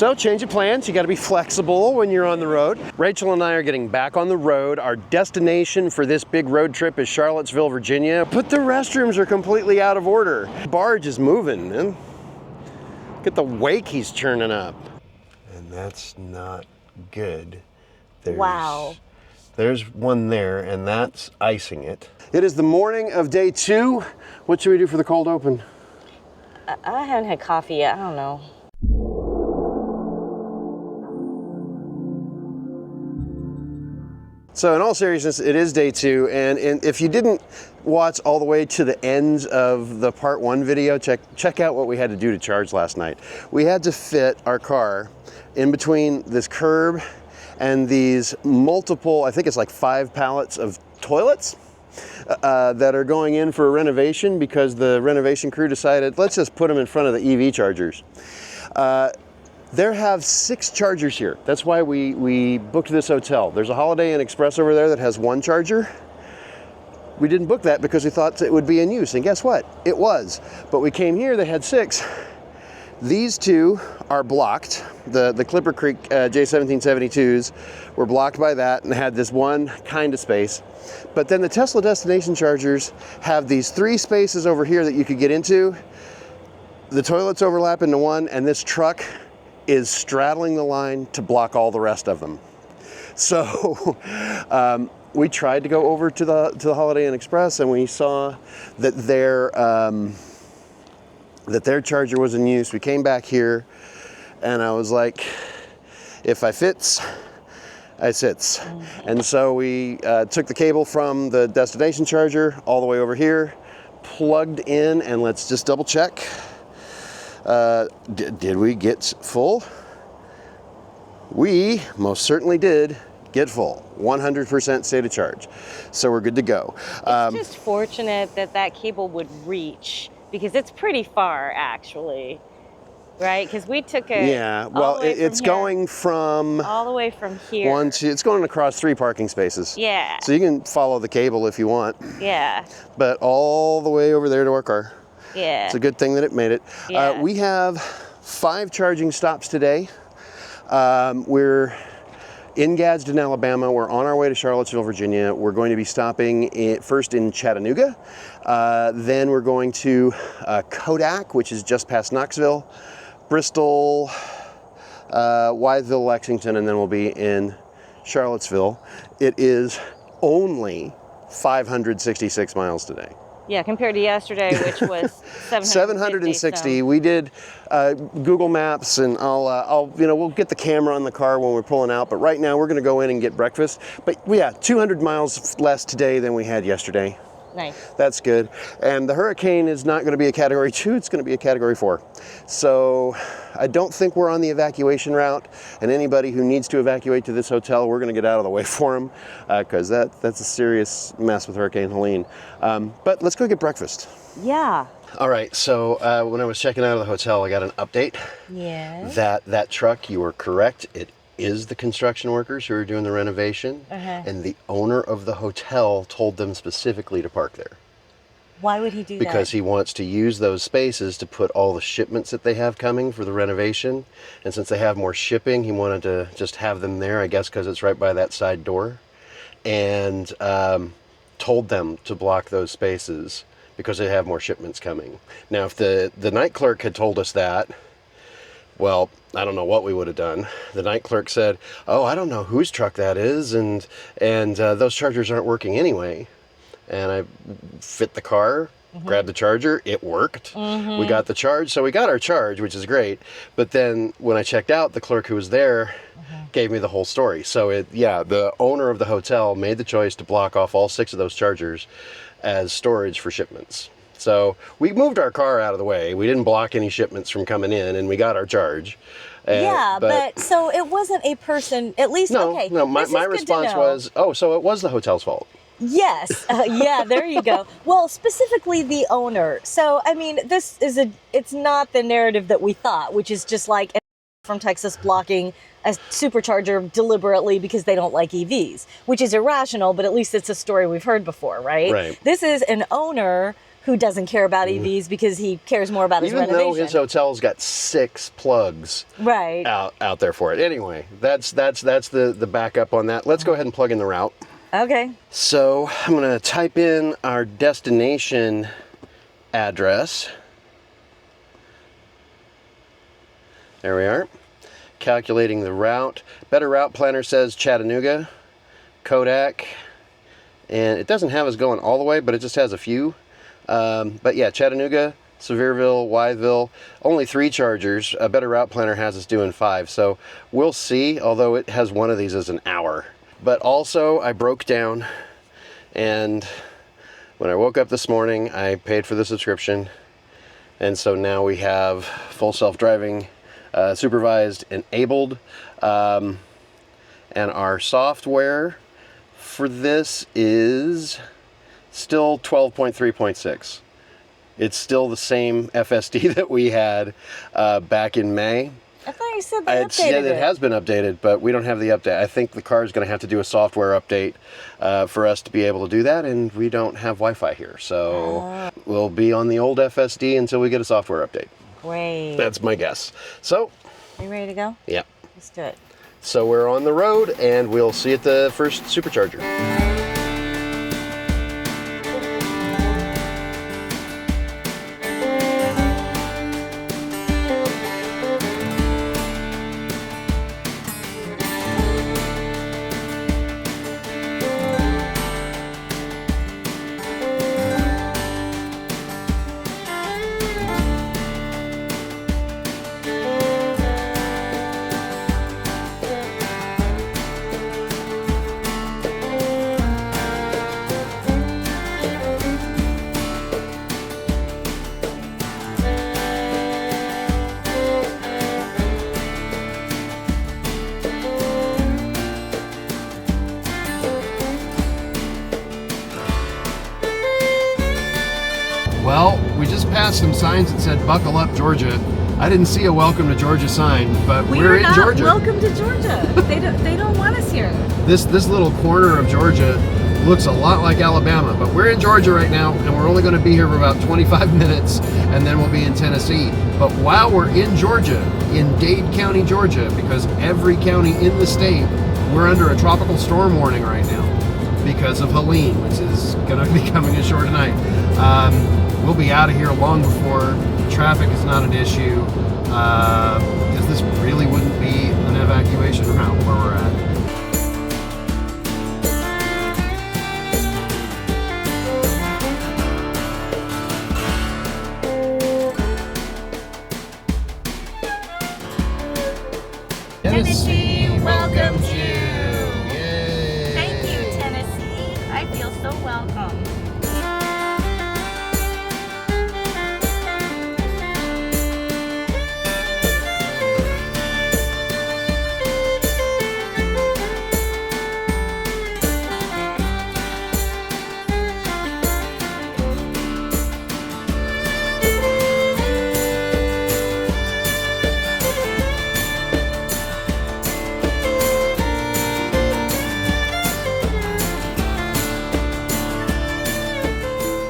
So change of plans, you gotta be flexible when you're on the road. Rachel and I are getting back on the road. Our destination for this big road trip is Charlottesville, Virginia, but the restrooms are completely out of order. Barge is moving, man. Look at the wake he's churning up. And that's not good. Wow. There's one there, and that's icing it. It is the morning of day 2. What should we do for the cold open? I haven't had coffee yet. I don't know. So in all seriousness, it is day 2, and if you didn't watch all the way to the ends of the part 1 video, check out what we had to do to charge last night. We had to fit our car in between this curb and these multiple, I think it's like 5 pallets of toilets that are going in for a renovation because the renovation crew decided, let's just put them in front of the EV chargers. There have 6 chargers here. That's why we booked this hotel. There's a Holiday Inn Express over there that has 1 charger. We didn't book that because we thought it would be in use, and guess what? It was. But we came here, they had 6. These 2 are blocked. The Clipper Creek J1772s were blocked by that and had this one kind of space. But then the Tesla destination chargers have these 3 spaces over here that you could get into. The toilets overlap into one, and this truck is straddling the line to block all the rest of them. So we tried to go over to the Holiday Inn Express, and we saw that their charger was in use. We came back here, and I was like, if I fits, I sits. Mm-hmm. And so we took the cable from the destination charger all the way over here, plugged in, and let's just double check. Did we get full? We most certainly did get full. 100% state of charge. So we're good to go. It's just fortunate that cable would reach, because it's pretty far actually, right? Because we took it. Yeah, well, it's going from all the way from here. It's going across 3 parking spaces. Yeah. So you can follow the cable if you want. Yeah. But all the way over there to our car. Yeah. It's a good thing that it made it. Yeah. We have 5 charging stops today. We're in Gadsden, Alabama. We're on our way to Charlottesville, Virginia. We're going to be stopping first in Chattanooga. Then we're going to Kodak, which is just past Knoxville, Bristol, Wytheville, Lexington, and then we'll be in Charlottesville. It is only 566 miles today. Yeah, compared to yesterday, which was 760. We did Google Maps, and we'll get the camera on the car when we're pulling out. But right now, we're going to go in and get breakfast. But yeah, 200 miles less today than we had yesterday. Nice. That's good. And the hurricane is not going to be a Category 2, it's going to be a Category 4. So I don't think we're on the evacuation route, and anybody who needs to evacuate to this hotel, we're going to get out of the way for them, because that's a serious mess with Hurricane Helene. But let's go get breakfast. Yeah. All right, so when I was checking out of the hotel, I got an update. Yes. That truck, you were correct, it is the construction workers who are doing the renovation, and the owner of the hotel told them specifically to park there. Why would he do that? Because he wants to use those spaces to put all the shipments that they have coming for the renovation, and since they have more shipping, he wanted to just have them there, I guess because it's right by that side door, and told them to block those spaces because they have more shipments coming. Now, if the night clerk had told us that, well, I don't know what we would have done. The night clerk said, "Oh, I don't know whose truck that is, and those chargers aren't working anyway." And I fit the car, grabbed the charger, it worked. We got the charge, so we got our charge, which is great. But then when I checked out, the clerk who was there gave me the whole story. So the owner of the hotel made the choice to block off all 6 of those chargers as storage for shipments. So we moved our car out of the way. We didn't block any shipments from coming in, and we got our charge. But so it wasn't a person, at least, okay. No, my response was, so it was the hotel's fault. Yes. Yeah, there you go. Well, specifically the owner. So, I mean, it's not the narrative that we thought, which is just like from Texas blocking a supercharger deliberately because they don't like EVs, which is irrational, but at least it's a story we've heard before, right? Right. This is an owner who doesn't care about EVs because he cares more about his Even renovation. though his hotel's got 6 plugs right out there for it. Anyway, that's the backup on that. Let's go ahead and plug in the route. Okay. So I'm going to type in our destination address. There we are. Calculating the route. Better Route Planner says Chattanooga, Kodak, and it doesn't have us going all the way, but it just has a few. But yeah, Chattanooga, Sevierville, Wytheville, only 3 chargers. A Better Route Planner has us doing 5, so we'll see, although it has one of these as an hour. But also, I broke down, and when I woke up this morning, I paid for the subscription, and so now we have full self-driving, supervised, enabled, and our software for this is still 12.3.6. It's still the same FSD that we had back in May. I thought you said they updated it has been updated, but we don't have the update. I think the car is going to have to do a software update for us to be able to do that, and we don't have Wi-Fi here. So we'll be on the old FSD until we get a software update. Great. That's my guess. So, are you ready to go? Yeah. Let's do it. So we're on the road, and we'll see you at the first supercharger. Well, we just passed some signs that said "Buckle up, Georgia." I didn't see a "Welcome to Georgia" sign, but we're in Georgia. Welcome to Georgia. They don't want us here. This little corner of Georgia looks a lot like Alabama, but we're in Georgia right now, and we're only going to be here for about 25 minutes, and then we'll be in Tennessee. But while we're in Georgia, in Dade County, Georgia, because every county in the state, we're under a tropical storm warning right now because of Helene, which is going to be coming ashore tonight. We'll be out of here long before traffic is not an issue, because this really wouldn't be an evacuation route where we're at. Tennessee welcomes you. Yay. Thank you, Tennessee. I feel so welcome.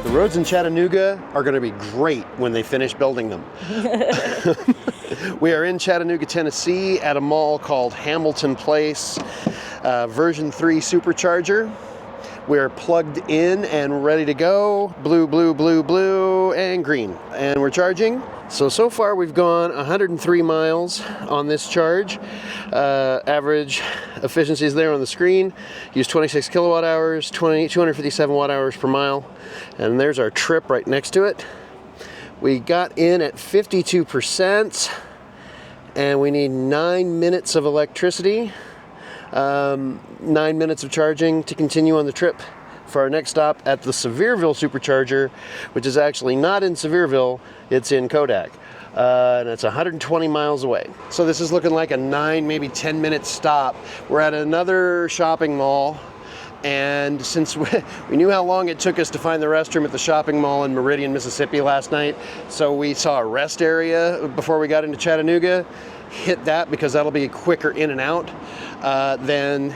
The roads in Chattanooga are going to be great when they finish building them. We are in Chattanooga, Tennessee at a mall called Hamilton Place, version 3 supercharger. We're plugged in and ready to go. Blue, blue, blue, blue, and green. And we're charging. So far we've gone 103 miles on this charge. Average efficiency is there on the screen. Use 26 kilowatt hours, 257 watt hours per mile. And there's our trip right next to it. We got in at 52%, and we need 9 minutes of electricity. 9 minutes of charging to continue on the trip for our next stop at the Sevierville supercharger, which is actually not in Sevierville, it's in Kodak. And it's 120 miles away. So this is looking like a 9, maybe 10 minute stop. We're at another shopping mall, and since we knew how long it took us to find the restroom at the shopping mall in Meridian, Mississippi last night, so we saw a rest area before we got into Chattanooga. Hit that because that'll be quicker in and out than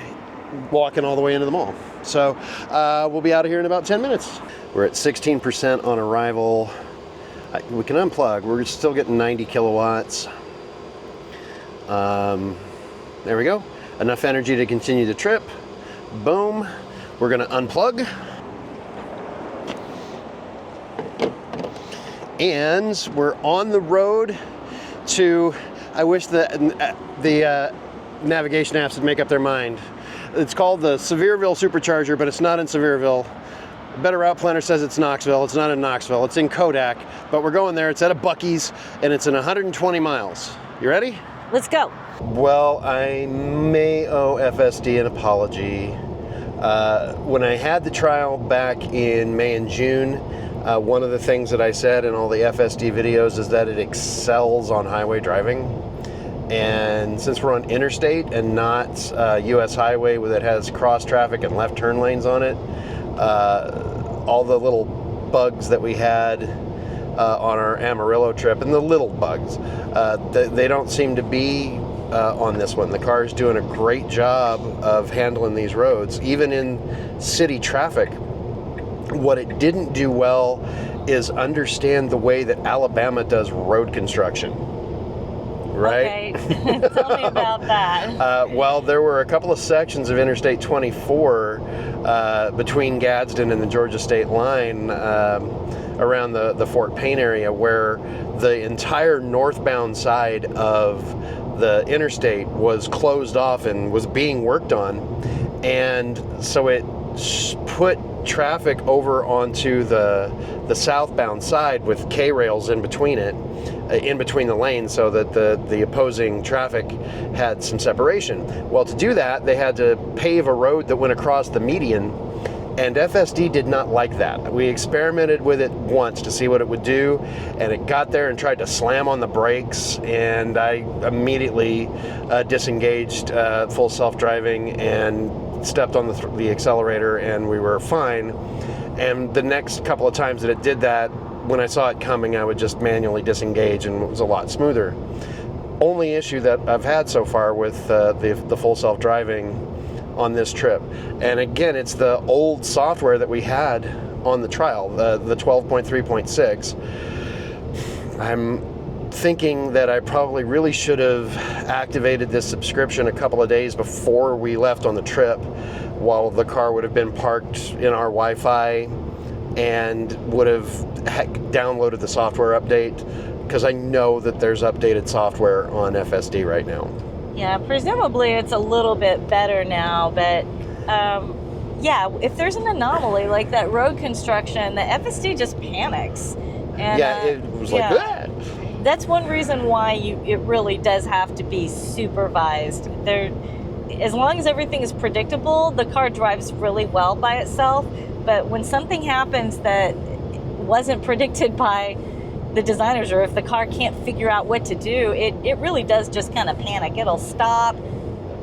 walking all the way into the mall. So we'll be out of here in about 10 minutes. We're at 16% on arrival. We can unplug. We're still getting 90 kilowatts. There we go. Enough energy to continue the trip. Boom. We're going to unplug. And we're on the road to, I wish the navigation apps would make up their mind. It's called the Sevierville Supercharger, but it's not in Sevierville. Better Route Planner says it's Knoxville. It's not in Knoxville. It's in Kodak, but we're going there. It's at a Buc-ee's, and it's in 120 miles. You ready? Let's go. Well, I may owe FSD an apology. When I had the trial back in May and June, one of the things that I said in all the FSD videos is that it excels on highway driving. And since we're on interstate and not US highway that has cross traffic and left turn lanes on it, all the little bugs that we had on our Amarillo trip, and the little bugs, they don't seem to be on this one. The car is doing a great job of handling these roads, even in city traffic. What it didn't do well is understand the way that Alabama does road construction. Right? Okay, tell me about that. Well, there were a couple of sections of Interstate 24 between Gadsden and the Georgia state line around the Fort Payne area, where the entire northbound side of the interstate was closed off and was being worked on. And so it put traffic over onto the southbound side with K-rails in between it, in between the lanes, so that the opposing traffic had some separation. Well, to do that, they had to pave a road that went across the median, and FSD did not like that. We experimented with it once to see what it would do, and it got there and tried to slam on the brakes, and I immediately disengaged full self-driving and stepped on the accelerator, and we were fine. And the next couple of times that it did that, when I saw it coming, I would just manually disengage, and it was a lot smoother. Only issue that I've had so far with the full self-driving on this trip. And again, it's the old software that we had on the trial, the 12.3.6. I'm thinking that I probably really should have activated this subscription a couple of days before we left on the trip, while the car would have been parked in our Wi-Fi, and would have downloaded the software update, because I know that there's updated software on FSD right now. Yeah, presumably it's a little bit better now, but yeah, if there's an anomaly like that road construction, the FSD just panics. And, yeah, it was like that. That's one reason why it really does have to be supervised. As long as everything is predictable, the car drives really well by itself. But when something happens that wasn't predicted by the designers, or if the car can't figure out what to do, it really does just kind of panic. It'll stop,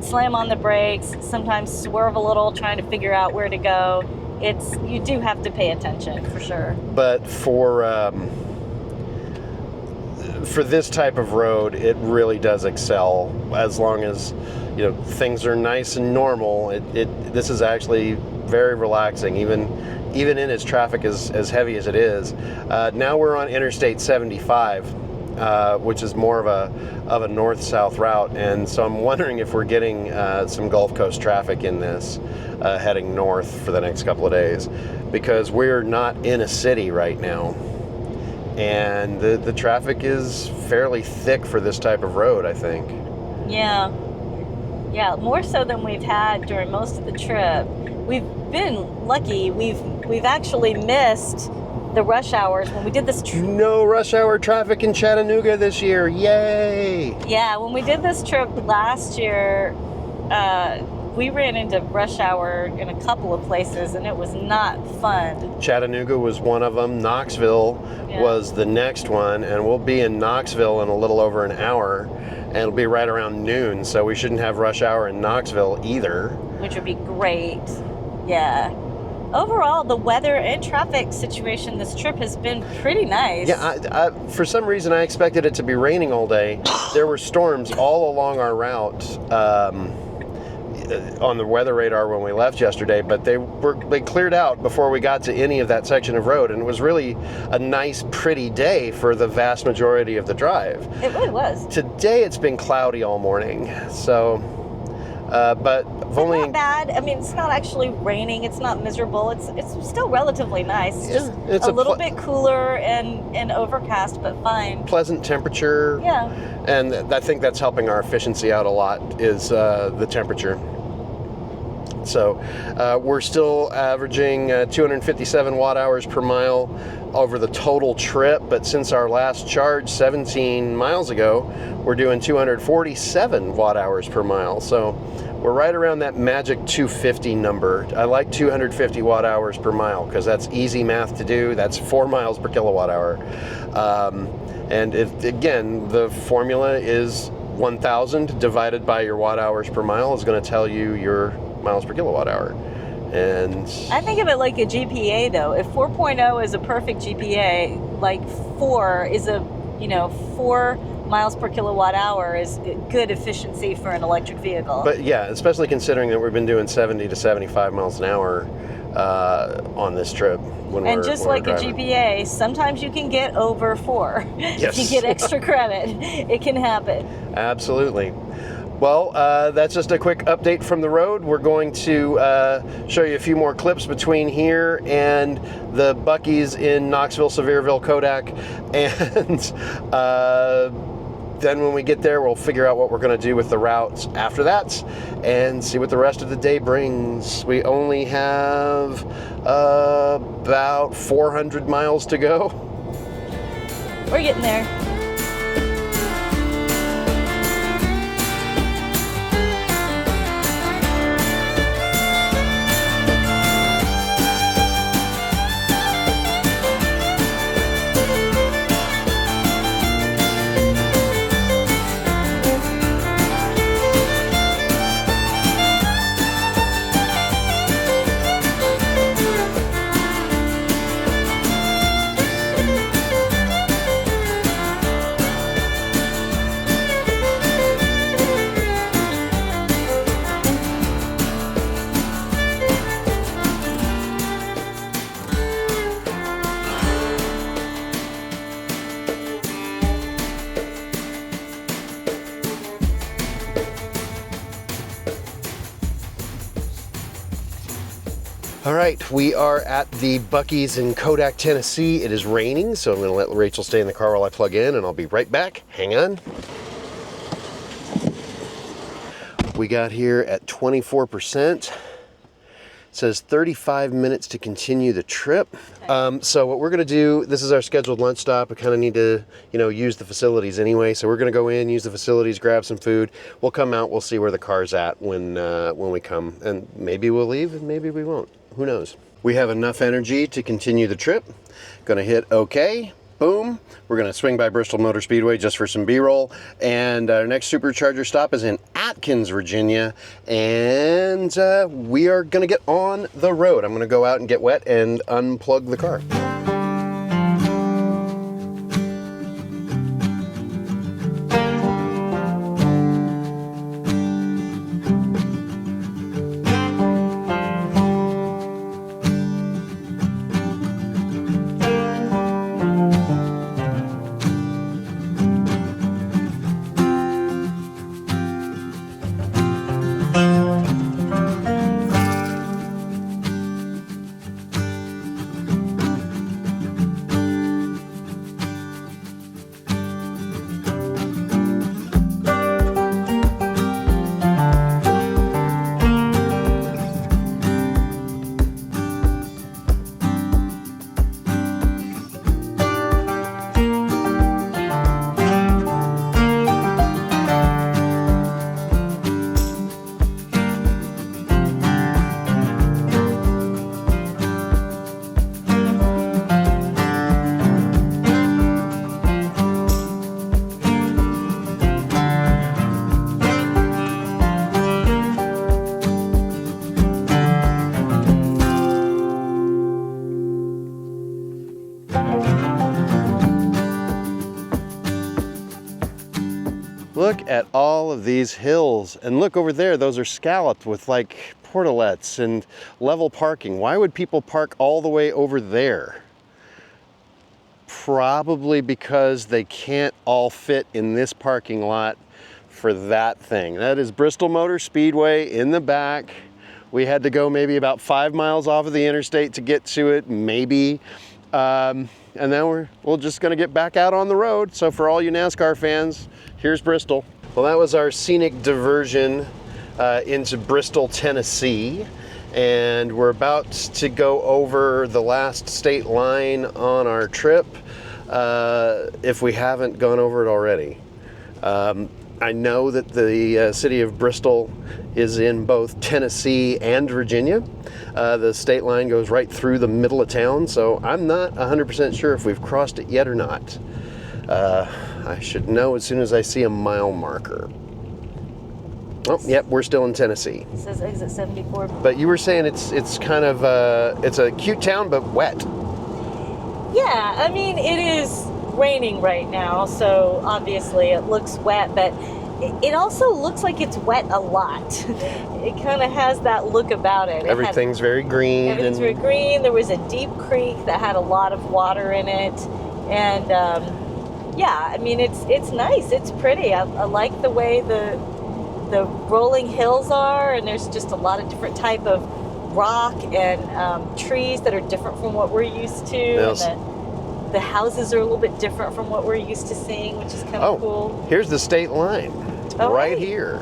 slam on the brakes, sometimes swerve a little, trying to figure out where to go. You do have to pay attention for sure. But for this type of road, it really does excel. As long as things are nice and normal, this is actually very relaxing, even in its traffic as heavy as it is. Now we're on Interstate 75, which is more of a north-south route, and so I'm wondering if we're getting some Gulf Coast traffic in this heading north for the next couple of days, because we're not in a city right now, and the traffic is fairly thick for this type of road, I think. Yeah, more so than we've had during most of the trip. We've been lucky. We've actually missed the rush hours when we did this trip. No rush hour traffic in Chattanooga this year. Yay! Yeah, when we did this trip last year, we ran into rush hour in a couple of places, and it was not fun. Chattanooga was one of them. Knoxville was the next one, and we'll be in Knoxville in a little over an hour, and it'll be right around noon, so we shouldn't have rush hour in Knoxville either. Which would be great. Yeah. Overall, the weather and traffic situation this trip has been pretty nice. Yeah, I, for some reason I expected it to be raining all day. There were storms all along our route. on the weather radar when we left yesterday, but they cleared out before we got to any of that section of road, and it was really a nice, pretty day for the vast majority of the drive. It really was. Today it's been cloudy all morning, so but I've only not bad. I mean, it's not actually raining. It's not miserable. It's still relatively nice. Yeah, it's a little bit cooler and overcast, but fine. Pleasant temperature. Yeah. And I think that's helping our efficiency out a lot, is the temperature. So we're still averaging 257 watt hours per mile over the total trip, but since our last charge 17 miles ago, we're doing 247 watt hours per mile. So we're right around that magic 250 number. I like 250 watt hours per mile because that's easy math to do. That's 4 miles per kilowatt hour. And again, the formula is 1,000 divided by your watt hours per mile is going to tell you your miles per kilowatt hour. And I think of it like a GPA though. If 4.0 is a perfect GPA, like 4 is 4 miles per kilowatt hour is good efficiency for an electric vehicle. But yeah, especially considering that we've been doing 70 to 75 miles an hour on this trip. And just like a GPA, sometimes you can get over 4. Yes. If you get extra credit, it can happen. Absolutely. Well, that's just a quick update from the road. We're going to show you a few more clips between here and the Buc-ee's in Knoxville, Sevierville, Kodak. And then when we get there, we'll figure out what we're going to do with the routes after that and see what the rest of the day brings. We only have about 400 miles to go. We're getting there. All right, we are at the Buc-ee's in Kodak, Tennessee. It is raining, so I'm going to let Rachel stay in the car while I plug in, and I'll be right back. Hang on. We got here at 24%. It says 35 minutes to continue the trip. So what we're going to do, this is our scheduled lunch stop. We kind of need to, use the facilities anyway. So we're going to go in, use the facilities, grab some food. We'll come out. We'll see where the car's at when we come, and maybe we'll leave, and maybe we won't. Who knows? We have enough energy to continue the trip. Going to hit OK. Boom. We're going to swing by Bristol Motor Speedway just for some B-roll. And our next supercharger stop is in Atkins, Virginia. And we are going to get on the road. I'm going to go out and get wet and unplug the car. of these hills. And look over there, those are scalloped with like portalets and level parking. Why would people park all the way over there? Probably because they can't all fit in this parking lot for that thing. That is Bristol Motor Speedway in the back. We had to go maybe about 5 miles off of the interstate to get to it, maybe. And then we're just gonna get back out on the road. So for all you NASCAR fans, here's Bristol. Well, that was our scenic diversion into Bristol, Tennessee. And we're about to go over the last state line on our trip, if we haven't gone over it already. I know that the city of Bristol is in both Tennessee and Virginia. The state line goes right through the middle of town, so I'm not 100% sure if we've crossed it yet or not. I should know as soon as I see a mile marker. Oh, yep, we're still in Tennessee. It says exit 74. But you were saying it's kind of it's a cute town, but wet. Yeah, I mean, it is raining right now, so obviously it looks wet, but it also looks like it's wet a lot. It kind of has that look about it. Everything's very green. Everything's very green. There was a deep creek that had a lot of water in it, and yeah, I mean, it's nice. It's pretty. I like the way the rolling hills are, and there's just a lot of different type of rock and trees that are different from what we're used to. Yes. And the houses are a little bit different from what we're used to seeing, which is kind of cool. Here's the state line, right here.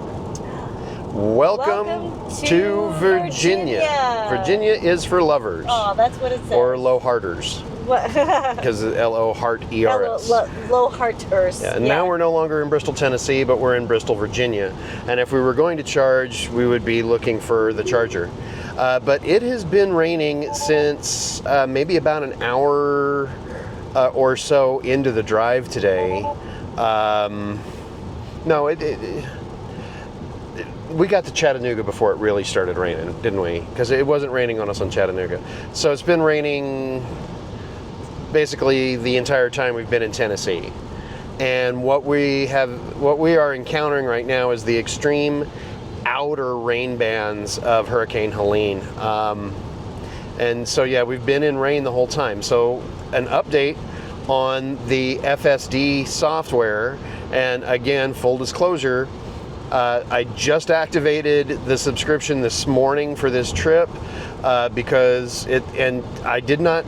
Welcome to Virginia. Virginia is for lovers. Oh, that's what it says. Or low hearters. Because L-O heart E-R-S. Low hearters. Yeah, and now we're no longer in Bristol, Tennessee, but we're in Bristol, Virginia. And if we were going to charge, we would be looking for the charger. But it has been raining since maybe about an hour or so into the drive today. We got to Chattanooga before it really started raining, didn't we? Because it wasn't raining on us on Chattanooga. So it's been raining basically the entire time we've been in Tennessee. And what we are encountering right now is the extreme outer rain bands of Hurricane Helene. And so yeah, we've been in rain the whole time. So an update on the FSD software, and again, full disclosure, I just activated the subscription this morning for this trip because I did not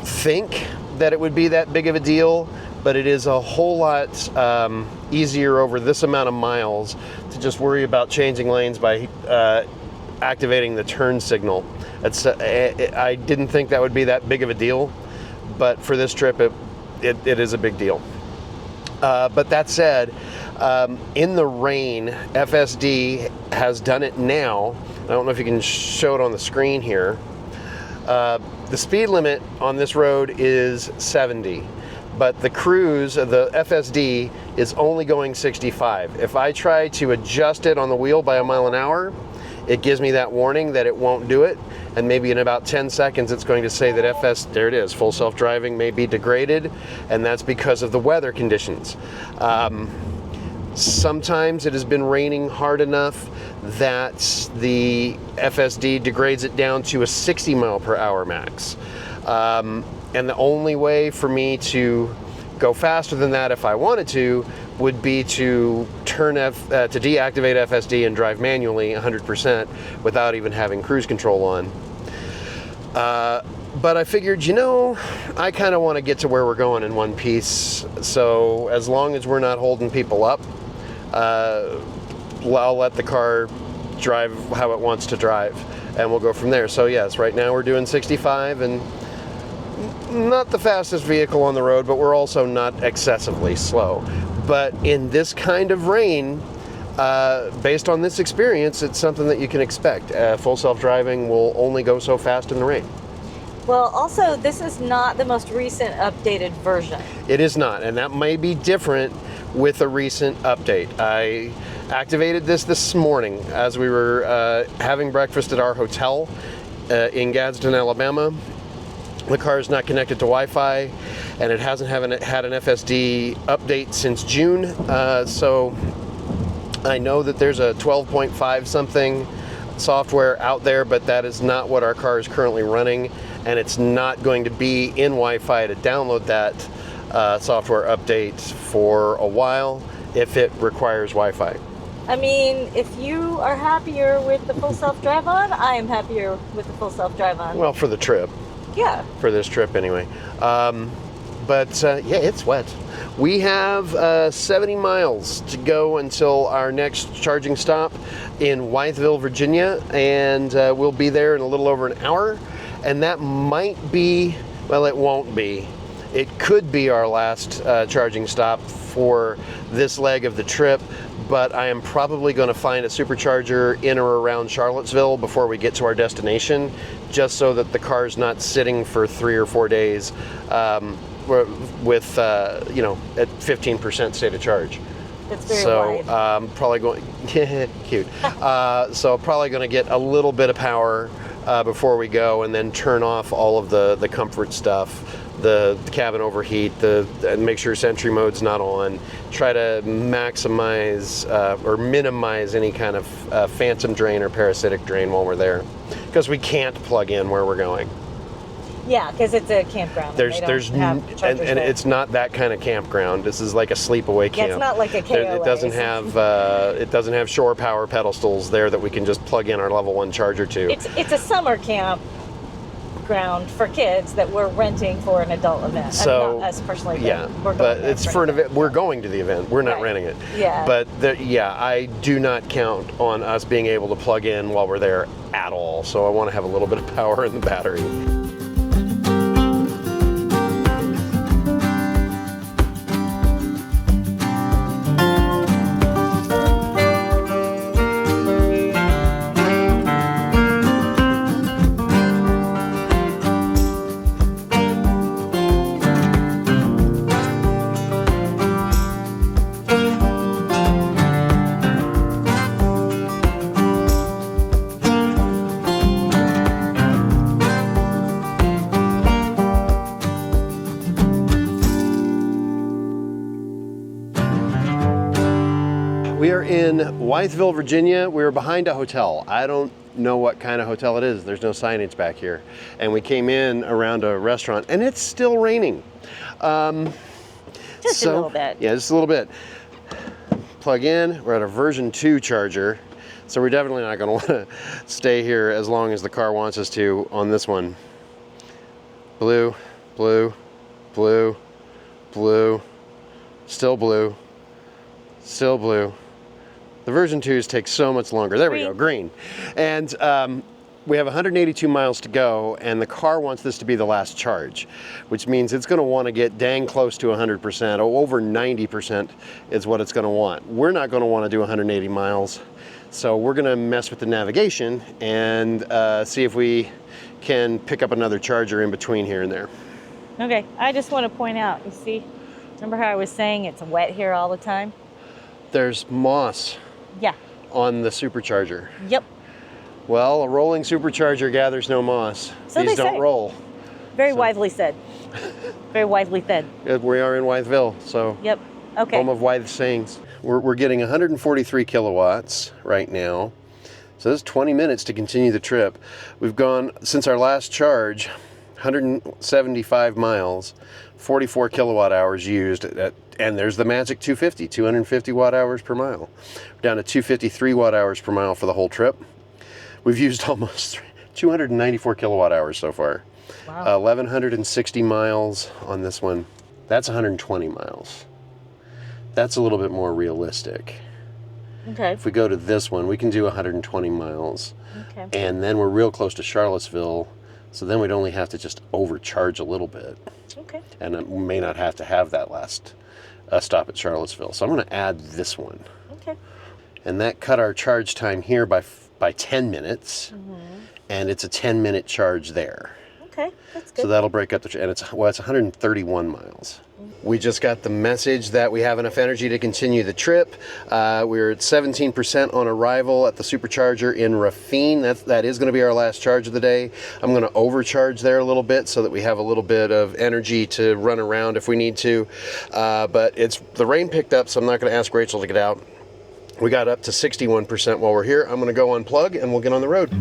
think that it would be that big of a deal, but it is a whole lot easier over this amount of miles to just worry about changing lanes by activating the turn signal. I didn't think that would be that big of a deal, but for this trip it is a big deal. But that said, in the rain, FSD has done it now. I don't know if you can show it on the screen here. The speed limit on this road is 70, but the cruise, the FSD, is only going 65. If I try to adjust it on the wheel by a mile an hour, it gives me that warning that it won't do it, and maybe in about 10 seconds it's going to say that there it is, full self-driving may be degraded, and that's because of the weather conditions. Sometimes it has been raining hard enough that the FSD degrades it down to a 60 mile per hour max. And the only way for me to go faster than that if I wanted to would be to to deactivate FSD and drive manually 100% without even having cruise control on. But I figured, I kind of want to get to where we're going in one piece. So as long as we're not holding people up, I'll let the car drive how it wants to drive, and we'll go from there. So yes, right now we're doing 65, and not the fastest vehicle on the road, but we're also not excessively slow. But in this kind of rain, based on this experience, it's something that you can expect. Full self-driving will only go so fast in the rain. Well, also, this is not the most recent updated version. It is not, and that may be different with a recent update. I activated this morning as we were having breakfast at our hotel in Gadsden, Alabama. The car is not connected to Wi-Fi, and it hasn't had an FSD update since June. So I know that there's a 12.5 something software out there, but that is not what our car is currently running, and it's not going to be in Wi-Fi to download that software update for a while if it requires Wi-Fi. I mean, if you are happier with the full self-drive on, I am happier with the full self-drive on. Well, for the trip. Yeah. For this trip anyway. Yeah, it's wet. We have 70 miles to go until our next charging stop in Wytheville, Virginia, and we'll be there in a little over an hour. And that might be, well, it won't be. It could be our last charging stop for this leg of the trip, but I am probably going to find a supercharger in or around Charlottesville before we get to our destination, just so that the car's not sitting for 3 or 4 days with you know, at 15% state of charge. That's very wide. Probably going cute. So probably going to get a little bit of power before we go, and then turn off all of the comfort stuff, the cabin overheat, and make sure Sentry mode's not on. Try to maximize or minimize any kind of phantom drain or parasitic drain while we're there, because we can't plug in where we're going. Yeah, because it's a campground. And it's not that kind of campground. This is like a sleepaway camp. Yeah, it's not like a KOA. It doesn't have shore power pedestals there that we can just plug in our level 1 charger to. It's a summer camp ground for kids that we're renting for an adult event. So, not us personally. Yeah, but it's for an event. We're going to the event. We're not renting it. Yeah. But I do not count on us being able to plug in while we're there at all. So I want to have a little bit of power in the battery. We are in Wytheville, Virginia. We were behind a hotel. I don't know what kind of hotel it is. There's no signage back here. And we came in around a restaurant, and it's still raining. Just a little bit. Yeah, just a little bit. Plug in. We're at a version 2 charger, so we're definitely not going to want to stay here as long as the car wants us to on this one. Blue, blue, blue, blue, still blue, still blue. The version 2s take so much longer. There we go, green. And we have 182 miles to go, and the car wants this to be the last charge, which means it's going to want to get dang close to 100%. Over 90% is what it's going to want. We're not going to want to do 180 miles, so we're going to mess with the navigation and see if we can pick up another charger in between here and there. Okay, I just want to point out, you see, remember how I was saying it's wet here all the time? There's moss. Yeah. On the supercharger. Yep. Well, a rolling supercharger gathers no moss. So These don't say. roll. Very wisely said. Very wisely said. We are in Wytheville, so. Yep. Okay. Home of Wythe sayings. We're getting 143 kilowatts right now. So this is 20 minutes to continue the trip. We've gone, since our last charge, 175 miles, 44 kilowatt hours used, and there's the magic 250 watt hours per mile. We're down to 253 watt hours per mile for the whole trip. We've used almost 294 kilowatt hours so far. Wow. 1,160 miles on this one. That's 120 miles. That's a little bit more realistic. Okay. If we go to this one, we can do 120 miles. Okay. And then we're real close to Charlottesville, so then we'd only have to just overcharge a little bit. Okay. And we may not have to have that last stop at Charlottesville. So I'm going to add this one. Okay. And that cut our charge time here by 10 minutes. Mm-hmm. And it's a 10-minute charge there. Okay, that's good. So that'll break up and it's 131 miles. We just got the message that we have enough energy to continue the trip. We're at 17% on arrival at the supercharger in Raphine. That is going to be our last charge of the day. I'm going to overcharge there a little bit so that we have a little bit of energy to run around if we need to. But the rain picked up, so I'm not going to ask Rachel to get out. We got up to 61% while we're here. I'm gonna go unplug and we'll get on the road.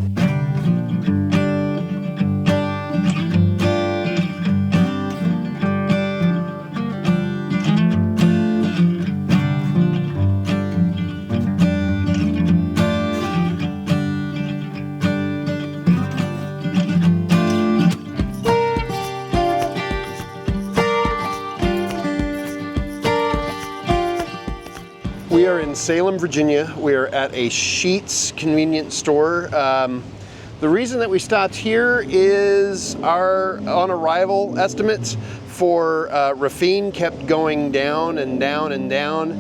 We are in Salem, Virginia. We are at a Sheetz convenience store. The reason that we stopped here is our on arrival estimates for Raffine kept going down and down and down,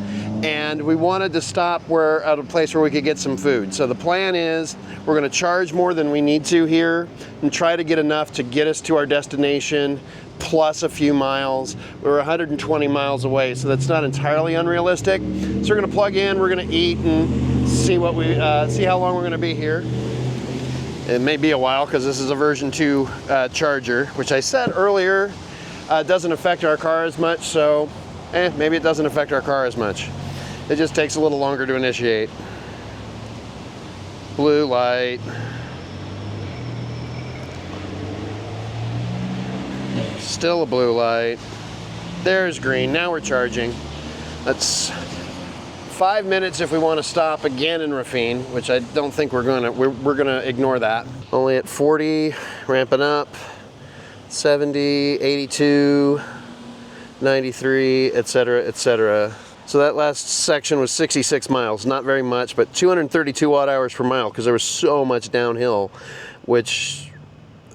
and we wanted to stop at a place where we could get some food. So the plan is we're going to charge more than we need to here and try to get enough to get us to our destination plus a few miles. We're 120 miles away, so that's not entirely unrealistic. So we're going to plug in, we're going to eat, and see what see how long we're going to be here. It may be a while because this is a version 2 charger, which I said earlier doesn't affect our car as much, so maybe it doesn't affect our car as much. It just takes a little longer to initiate. Blue light. Still a blue light. There's green. Now we're charging. That's 5 minutes if we want to stop again in Raffine, which I don't think we're gonna ignore that. Only at 40, ramping up. 70, 82, 93, etc., etc. So that last section was 66 miles, not very much, but 232 watt hours per mile because there was so much downhill, which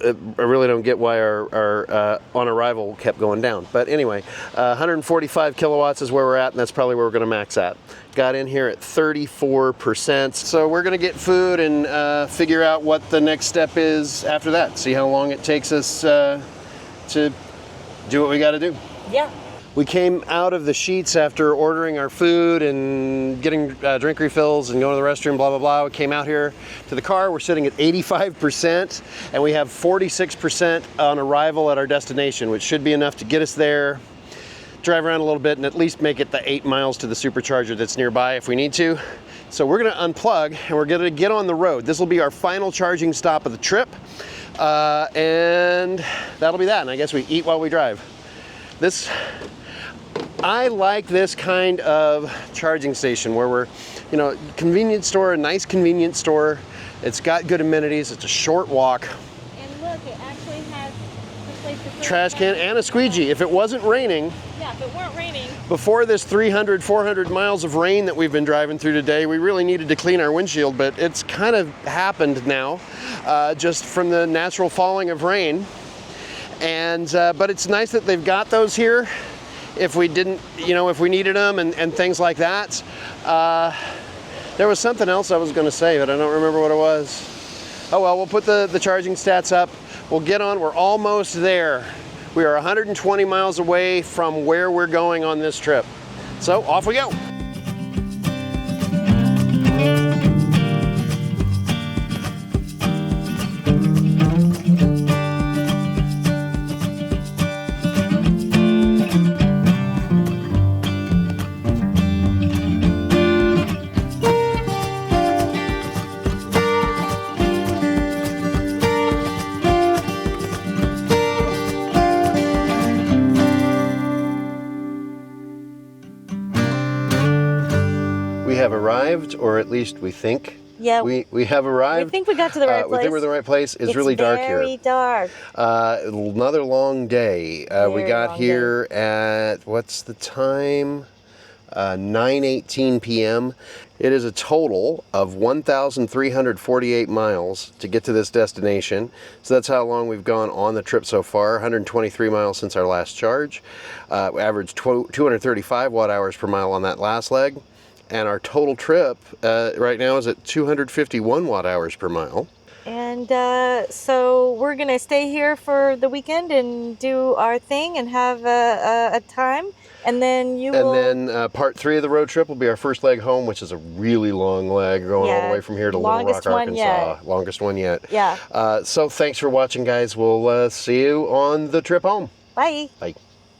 I really don't get why our on arrival kept going down. But anyway, 145 kilowatts is where we're at, and that's probably where we're going to max at. Got in here at 34%. So we're going to get food and figure out what the next step is after that. See how long it takes us to do what we got to do. Yeah. We came out of the Sheetz after ordering our food and getting drink refills and going to the restroom, blah, blah, blah. We came out here to the car. We're sitting at 85%, and we have 46% on arrival at our destination, which should be enough to get us there, drive around a little bit, and at least make it the 8 miles to the supercharger that's nearby if we need to. So we're gonna unplug, and we're gonna get on the road. This will be our final charging stop of the trip, and that'll be that. And I guess we eat while we drive. I like this kind of charging station where we're, convenience store, a nice convenience store. It's got good amenities. It's a short walk. And look, it actually has a place to put trash can and a squeegee. If it wasn't raining, yeah, if it weren't raining. Before this 300, 400 miles of rain that we've been driving through today, we really needed to clean our windshield, but it's kind of happened now, just from the natural falling of rain. And but it's nice that they've got those here. If we didn't, if we needed them and things like that. There was something else I was going to say, but I don't remember what it was. Oh well, we'll put the charging stats up. We'll get on. We're almost there. We are 120 miles away from where we're going on this trip. So off we go. Have arrived, or at least we think. Yeah, we have arrived. We think we got to the right place. We think we're the right place. It's really dark here. Very dark. Another long day. We got here at, what's the time? 9:18 p.m. It is a total of 1,348 miles to get to this destination. So that's how long we've gone on the trip so far. 123 miles since our last charge. We averaged 235 watt hours per mile on that last leg. And our total trip right now is at 251 watt hours per mile. And so we're going to stay here for the weekend and do our thing and have a time. And then part 3 of the road trip will be our first leg home, which is a really long leg going all the way from here to Little Rock, Arkansas. Longest one yet. Yeah. So thanks for watching, guys. We'll see you on the trip home. Bye. Bye.